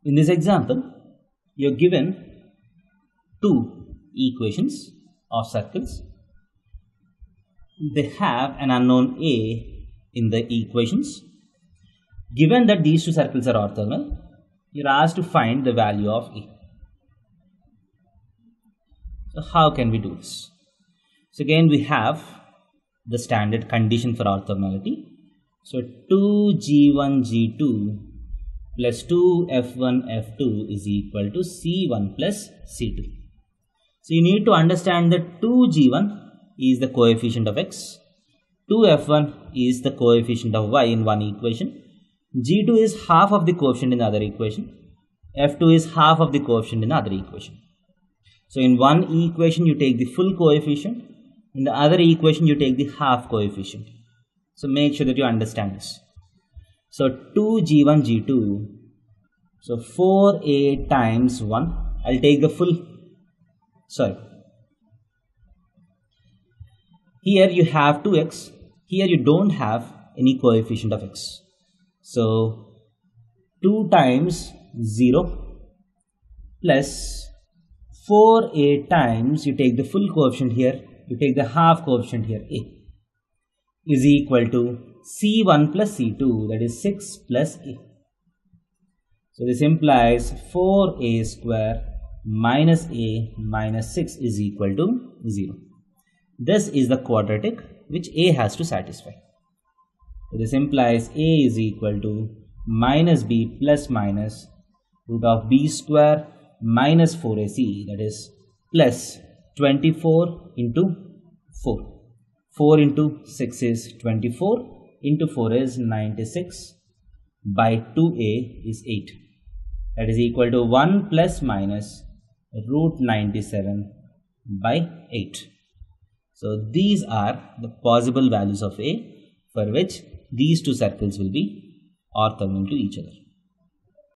In this example, you are given two equations of circles. They have an unknown A in the equations. Given that these two circles are orthogonal, you are asked to find the value of A. So how can we do this? So again, we have the standard condition for orthogonality. So 2G1G2 plus 2F1F2 is equal to C1 plus C2. So you need to understand that 2G1 is the coefficient of X, 2F1 is the coefficient of Y in one equation, G2 is half of the coefficient in the other equation, F2 is half of the coefficient in the other equation. So in one equation you take the full coefficient, in the other equation you take the half coefficient. So make sure that you understand this. So 2G1 G2, so 4A times 1, I'll take the full, here you have 2x, here you don't have any coefficient of x. So 2 times 0 plus 4A times, you take the full coefficient here, you take the half coefficient here, A, is equal to C1 plus C2, that is 6 plus A. So this implies 4A square minus A minus 6 is equal to 0. This is the quadratic which A has to satisfy. So this implies A is equal to minus B plus minus root of B square minus 4AC, that is plus 24 into 4. 4 into 6 is 24, into 4 is 96, by 2A is 8. That is equal to 1 plus minus root 97 by 8. So these are the possible values of A for which these two circles will be orthogonal to each other.